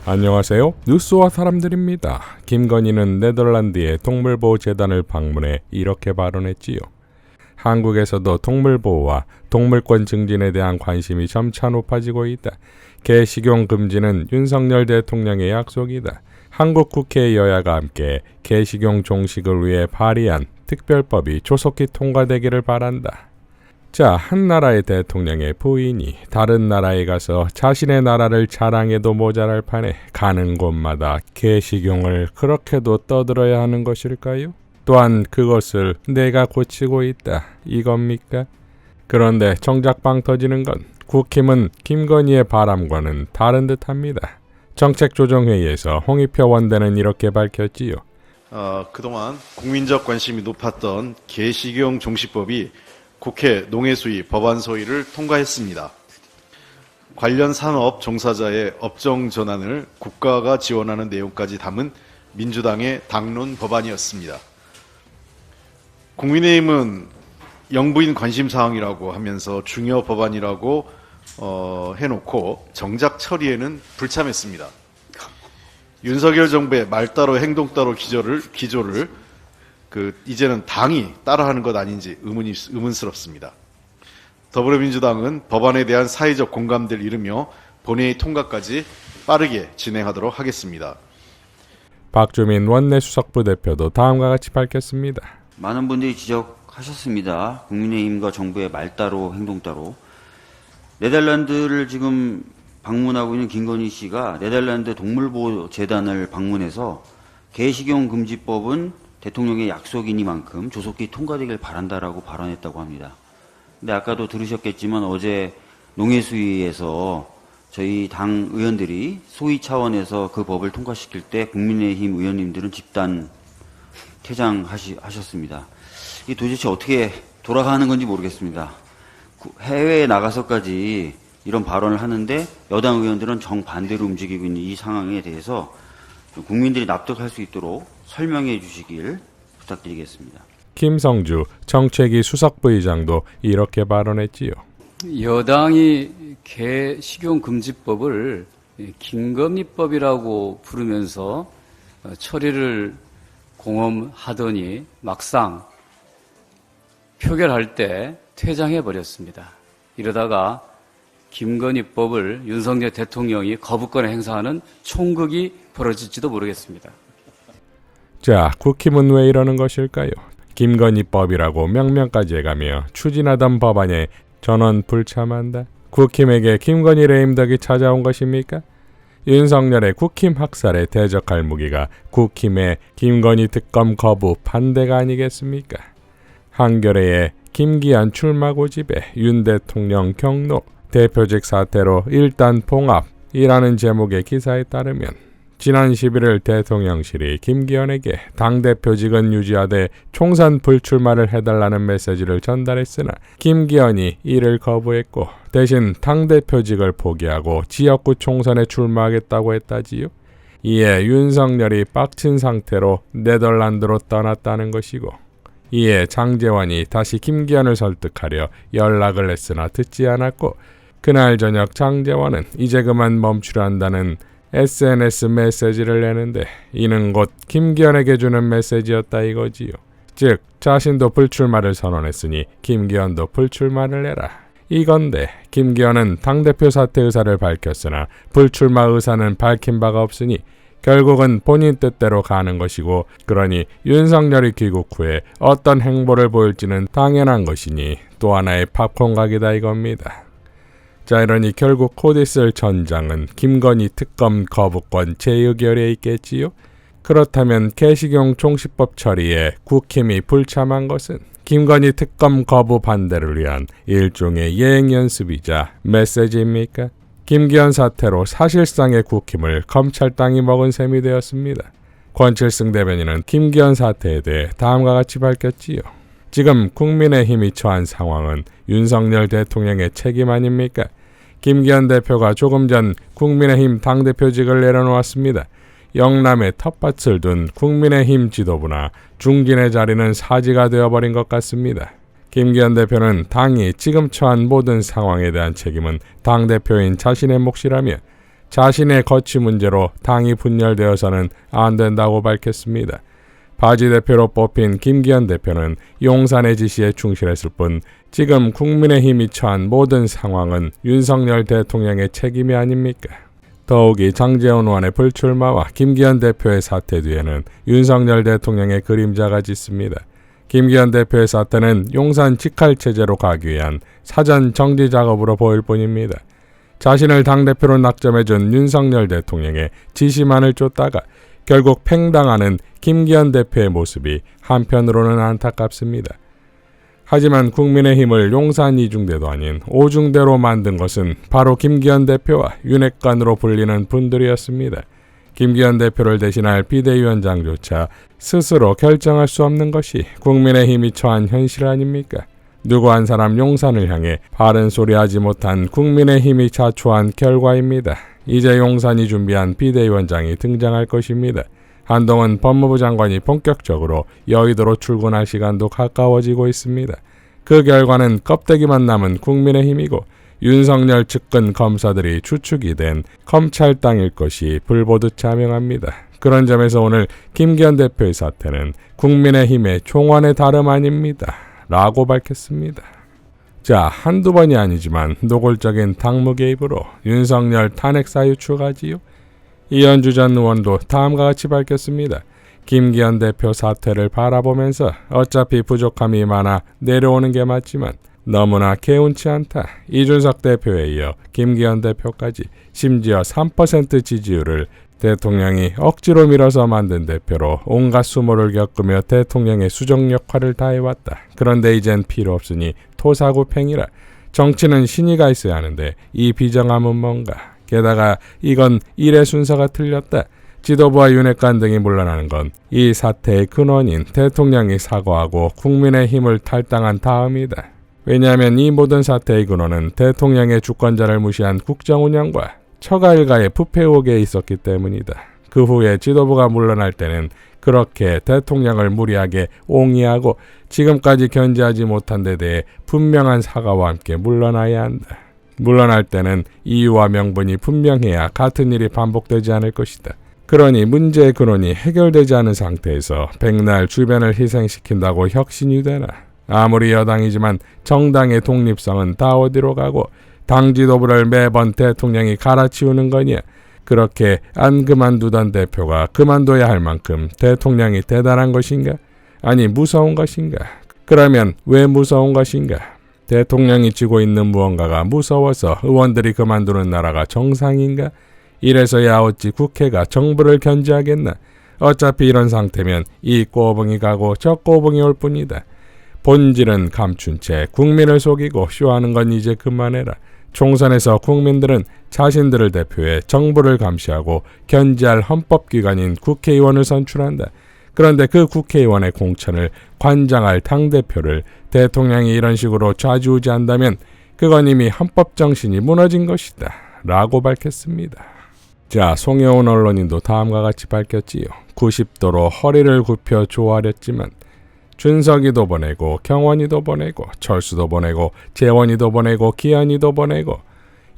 안녕하세요. 뉴스와 사람들입니다. 김건희는 네덜란드의 동물보호재단을 방문해 이렇게 발언했지요. 한국에서도 동물보호와 동물권 증진에 대한 관심이 점차 높아지고 있다. 개식용 금지는 윤석열 대통령의 약속이다. 한국 국회 여야가 함께 개식용 종식을 위해 발의한 특별법이 조속히 통과되기를 바란다. 자, 한 나라의 대통령의 부인이 다른 나라에 가서 자신의 나라를 자랑해도 모자랄 판에 가는 곳마다 개식용을 그렇게도 떠들어야 하는 것일까요? 또한 그것을 내가 고치고 있다, 이겁니까? 그런데 정작 빵 터지는 건 국힘은 김건희의 바람과는 다른 듯합니다. 정책조정회의에서 홍익표 원내는 이렇게 밝혔지요. 그동안 국민적 관심이 높았던 개식용 종식법이 국회 농해수위 법안 소위를 통과했습니다. 관련 산업 종사자의 업종 전환을 국가가 지원하는 내용까지 담은 민주당의 당론 법안이었습니다. 국민의힘은 영부인 관심사항이라고 하면서 중요 법안이라고 해놓고 정작 처리에는 불참했습니다. 윤석열 정부의 말 따로 행동 따로 기조를 이제는 당이 따라하는 것 아닌지 의문스럽습니다. 더불어민주당은 법안에 대한 사회적 공감대를 이루며 본회의 통과까지 빠르게 진행하도록 하겠습니다. 박주민 원내수석부 대표도 다음과 같이 밝혔습니다. 많은 분들이 지적하셨습니다. 국민의힘과 정부의 말 따로 행동 따로. 네덜란드를 지금 방문하고 있는 김건희 씨가 네덜란드 동물보호재단을 방문해서 개식용 금지법은 대통령의 약속이니만큼 조속히 통과되길 바란다라고 발언했다고 합니다. 근데 아까도 들으셨겠지만 어제 농해수위에서 저희 당 의원들이 소위 차원에서 그 법을 통과시킬 때 국민의힘 의원님들은 집단 퇴장하셨습니다. 이게 도대체 어떻게 돌아가는 건지 모르겠습니다. 해외에 나가서까지 이런 발언을 하는데 여당 의원들은 정반대로 움직이고 있는 이 상황에 대해서 국민들이 납득할 수 있도록 설명해 주시길 부탁드리겠습니다. 김성주 정책위 수석부의장도 이렇게 발언했지요. 여당이 개식용 금지법을 김건희법이라고 부르면서 처리를 공언하더니 막상 표결할 때 퇴장해버렸습니다. 이러다가 김건희법을 윤석열 대통령이 거부권을 행사하는 총극이 벌어질지도 모르겠습니다. 자, 국힘은 왜 이러는 것일까요? 김건희법이라고 명명까지 해가며 추진하던 법안에 전원 불참한다. 국힘에게 김건희 레임덕이 찾아온 것입니까? 윤석열의 국힘 학살에 대적할 무기가 국힘의 김건희 특검 거부 반대가 아니겠습니까? 한겨레의 김기한 출마 고집에 윤 대통령 경로, 대표직 사태로 일단 봉합이라는 제목의 기사에 따르면 지난 11일 대통령실이 김기현에게 당대표직은 유지하되 총선 불출마를 해달라는 메시지를 전달했으나 김기현이 이를 거부했고 대신 당대표직을 포기하고 지역구 총선에 출마하겠다고 했다지요. 이에 윤석열이 빡친 상태로 네덜란드로 떠났다는 것이고, 이에 장제원이 다시 김기현을 설득하려 연락을 했으나 듣지 않았고, 그날 저녁 장제원은 이제 그만 멈추려 한다는 SNS 메시지를 내는데 이는 곧 김기현에게 주는 메시지였다 이거지요. 즉 자신도 불출마를 선언했으니 김기현도 불출마를 해라 이건데, 김기현은 당대표 사퇴 의사를 밝혔으나 불출마 의사는 밝힌 바가 없으니 결국은 본인 뜻대로 가는 것이고, 그러니 윤석열이 귀국 후에 어떤 행보를 보일지는 당연한 것이니 또 하나의 팝콘 각이다 이겁니다. 자, 이러니 결국 곧 있을 전장은 김건희 특검 거부권 재의결에 있겠지요? 그렇다면 개식용 종식법 처리에 국힘이 불참한 것은 김건희 특검 거부 반대를 위한 일종의 예행 연습이자 메시지입니까? 김기현 사태로 사실상의 국힘을 검찰당이 먹은 셈이 되었습니다. 권칠승 대변인은 김기현 사태에 대해 다음과 같이 밝혔지요. 지금 국민의힘이 처한 상황은 윤석열 대통령의 책임 아닙니까? 김기현 대표가 조금 전 국민의힘 당대표직을 내려놓았습니다. 영남에 텃밭을 둔 국민의힘 지도부나 중진의 자리는 사지가 되어버린 것 같습니다. 김기현 대표는 당이 지금 처한 모든 상황에 대한 책임은 당대표인 자신의 몫이라며 자신의 거취 문제로 당이 분열되어서는 안 된다고 밝혔습니다. 바지 대표로 뽑힌 김기현 대표는 용산의 지시에 충실했을 뿐 지금 국민의힘이 처한 모든 상황은 윤석열 대통령의 책임이 아닙니까? 더욱이 장제원 의원의 불출마와 김기현 대표의 사퇴 뒤에는 윤석열 대통령의 그림자가 짙습니다. 김기현 대표의 사퇴는 용산 직할체제로 가기 위한 사전 정지 작업으로 보일 뿐입니다. 자신을 당대표로 낙점해준 윤석열 대통령의 지시만을 쫓다가 결국 팽당하는 김기현 대표의 모습이 한편으로는 안타깝습니다. 하지만 국민의힘을 용산 2중대도 아닌 5중대로 만든 것은 바로 김기현 대표와 윤핵관으로 불리는 분들이었습니다. 김기현 대표를 대신할 비대위원장조차 스스로 결정할 수 없는 것이 국민의힘이 처한 현실 아닙니까? 누구 한 사람 용산을 향해 바른 소리 하지 못한 국민의힘이 자초한 결과입니다. 이제 용산이 준비한 비대위원장이 등장할 것입니다. 한동훈 법무부 장관이 본격적으로 여의도로 출근할 시간도 가까워지고 있습니다. 그 결과는 껍데기만 남은 국민의힘이고 윤석열 측근 검사들이 주축이 된 검찰당일 것이 불보듯 자명합니다. 그런 점에서 오늘 김기현 대표의 사태는 국민의힘의 총원의 다름 아닙니다. 라고 밝혔습니다. 자, 한두 번이 아니지만 노골적인 당무 개입으로 윤석열 탄핵 사유 추가지요. 이현주 전 의원도 다음과 같이 밝혔습니다. 김기현 대표 사퇴를 바라보면서 어차피 부족함이 많아 내려오는 게 맞지만 너무나 개운치 않다. 이준석 대표에 이어 김기현 대표까지 심지어 3% 지지율을 대통령이 억지로 밀어서 만든 대표로 온갖 수모를 겪으며 대통령의 수정 역할을 다해왔다. 그런데 이젠 필요 없으니 토사구팽이라. 정치는 신의가 있어야 하는데 이 비정함은 뭔가. 게다가 이건 일의 순서가 틀렸다. 지도부와 윤핵관 등이 물러나는 건 이 사태의 근원인 대통령이 사과하고 국민의힘을 탈당한 다음이다. 왜냐하면 이 모든 사태의 근원은 대통령의 주권자를 무시한 국정운영과 처가 일가의 부패 의혹에 있었기 때문이다. 그 후에 지도부가 물러날 때는 그렇게 대통령을 무리하게 옹이하고 지금까지 견제하지 못한 데 대해 분명한 사과와 함께 물러나야 한다. 물러날 때는 이유와 명분이 분명해야 같은 일이 반복되지 않을 것이다. 그러니 문제의 근원이 해결되지 않은 상태에서 백날 주변을 희생시킨다고 혁신이 되나? 아무리 여당이지만 정당의 독립성은 다 어디로 가고 당 지도부를 매번 대통령이 갈아치우는 거냐? 그렇게 안 그만두던 대표가 그만둬야 할 만큼 대통령이 대단한 것인가? 아니 무서운 것인가? 그러면 왜 무서운 것인가? 대통령이 쥐고 있는 무언가가 무서워서 의원들이 그만두는 나라가 정상인가? 이래서야 어찌 국회가 정부를 견제하겠나? 어차피 이런 상태면 이 꼬붕이 가고 저 꼬붕이 올 뿐이다. 본질은 감춘 채 국민을 속이고 쇼하는 건 이제 그만해라. 총선에서 국민들은 자신들을 대표해 정부를 감시하고 견제할 헌법기관인 국회의원을 선출한다. 그런데 그 국회의원의 공천을 관장할 당대표를 대통령이 이런 식으로 좌지우지한다면 그건 이미 헌법정신이 무너진 것이다. 라고 밝혔습니다. 자, 송혜원 언론인도 다음과 같이 밝혔지요. 90도로 허리를 굽혀 조아렸지만 준석이도 보내고 경원이도 보내고 철수도 보내고 재원이도 보내고 기현이도 보내고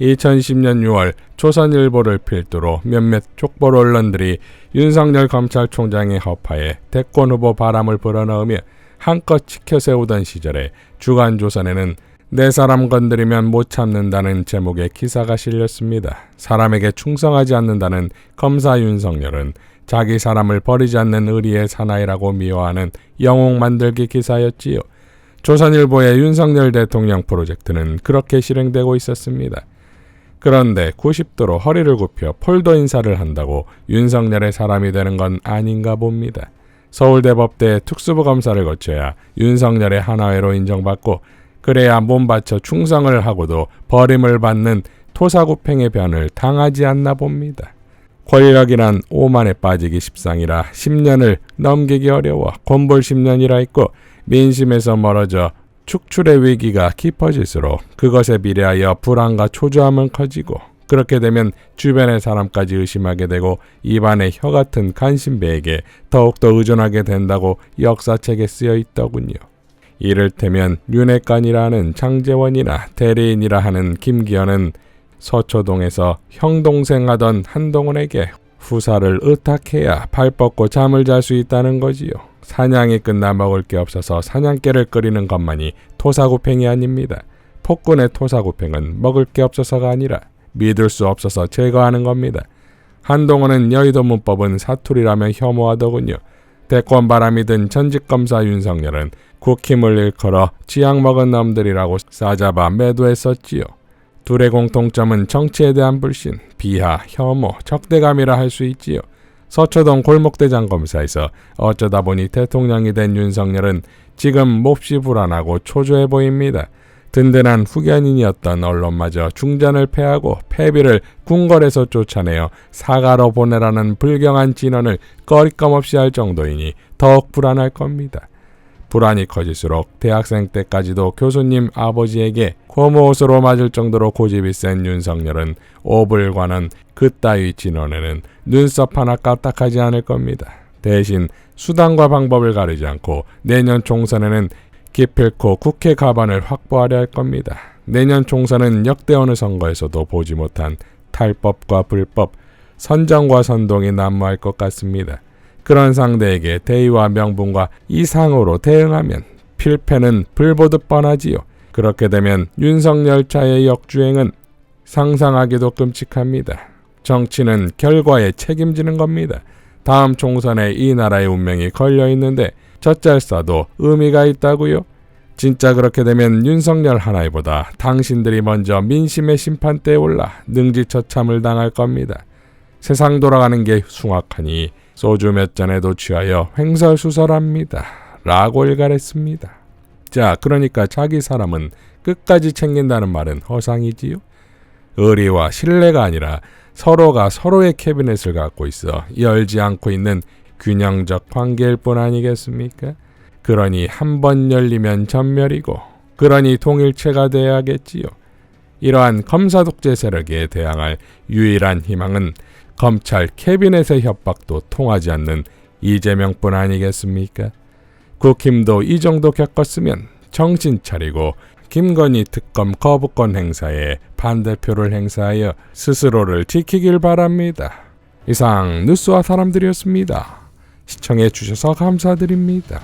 2010년 6월 조선일보를 필두로 몇몇 족보 언론들이 윤석열 검찰총장의 허파에 대권 후보 바람을 불어넣으며 한껏 치켜세우던 시절에 주간조선에는 내 사람 건드리면 못 참는다는 제목의 기사가 실렸습니다. 사람에게 충성하지 않는다는 검사 윤석열은 자기 사람을 버리지 않는 의리의 사나이라고 미워하는 영웅 만들기 기사였지요. 조선일보의 윤석열 대통령 프로젝트는 그렇게 실행되고 있었습니다. 그런데 90도로 허리를 굽혀 폴더 인사를 한다고 윤석열의 사람이 되는 건 아닌가 봅니다. 서울대법대 특수부 검사를 거쳐야 윤석열의 하나회로 인정받고 그래야 몸바쳐 충성을 하고도 버림을 받는 토사구팽의 변을 당하지 않나 봅니다. 권력이란 오만에 빠지기 십상이라 10년을 넘기기 어려워 곤볼 10년이라 했고 민심에서 멀어져 축출의 위기가 깊어질수록 그것에 비례하여 불안과 초조함은 커지고 그렇게 되면 주변의 사람까지 의심하게 되고 입안에 혀 같은 간신배에게 더욱더 의존하게 된다고 역사책에 쓰여 있더군요. 이를테면 윤핵관이라 하는 장제원이나 대리인이라 하는 김기현은 서초동에서 형 동생 하던 한동훈에게 후사를 의탁해야 발 뻗고 잠을 잘 수 있다는 거지요. 사냥이 끝나 먹을 게 없어서 사냥개를 끓이는 것만이 토사구팽이 아닙니다. 폭군의 토사구팽은 먹을 게 없어서가 아니라 믿을 수 없어서 제거하는 겁니다. 한동훈은 여의도 문법은 사투리라며 혐오하더군요. 대권바람이 든 전직검사 윤석열은 국힘을 일컬어 지약 먹은 놈들이라고 싸잡아 매도했었지요. 둘의 공통점은 정치에 대한 불신, 비하, 혐오, 적대감이라 할 수 있지요. 서초동 골목대장 검사에서 어쩌다 보니 대통령이 된 윤석열은 지금 몹시 불안하고 초조해 보입니다. 든든한 후견인이었던 언론마저 중전을 패하고 패비를 궁궐에서 쫓아내어 사가로 보내라는 불경한 진언을 꺼리낌 없이 할 정도이니 더욱 불안할 겁니다. 불안이 커질수록 대학생 때까지도 교수님 아버지에게 고무옷으로 맞을 정도로 고집이 센 윤석열은 오불과는 그따위 진언에는 눈썹 하나 까딱하지 않을 겁니다. 대신 수단과 방법을 가리지 않고 내년 총선에는 기필코 국회 가반을 확보하려 할 겁니다. 내년 총선은 역대 어느 선거에서도 보지 못한 탈법과 불법, 선정과 선동이 난무할 것 같습니다. 그런 상대에게 대의와 명분과 이상으로 대응하면 필패는 불보듯 뻔하지요. 그렇게 되면 윤석열차의 역주행은 상상하기도 끔찍합니다. 정치는 결과에 책임지는 겁니다. 다음 총선에 이 나라의 운명이 걸려있는데 젖잘싸도 의미가 있다고요? 진짜 그렇게 되면 윤석열 하나이보다 당신들이 먼저 민심의 심판대에 올라 능지처참을 당할 겁니다. 세상 돌아가는 게 숭악하니 소주 몇 잔에도 취하여 횡설수설합니다. 라고 일갈했습니다. 자, 그러니까 자기 사람은 끝까지 챙긴다는 말은 허상이지요. 의리와 신뢰가 아니라 서로가 서로의 캐비넷을 갖고 있어 열지 않고 있는 균형적 관계일 뿐 아니겠습니까? 그러니 한 번 열리면 전멸이고 그러니 통일체가 돼야겠지요. 이러한 검사 독재 세력에 대항할 유일한 희망은 검찰 캐비넷의 협박도 통하지 않는 이재명뿐 아니겠습니까? 국힘도 이 정도 겪었으면 정신 차리고 김건희 특검 거부권 행사에 반대표를 행사하여 스스로를 지키길 바랍니다. 이상 뉴스와 사람들이었습니다. 시청해 주셔서 감사드립니다.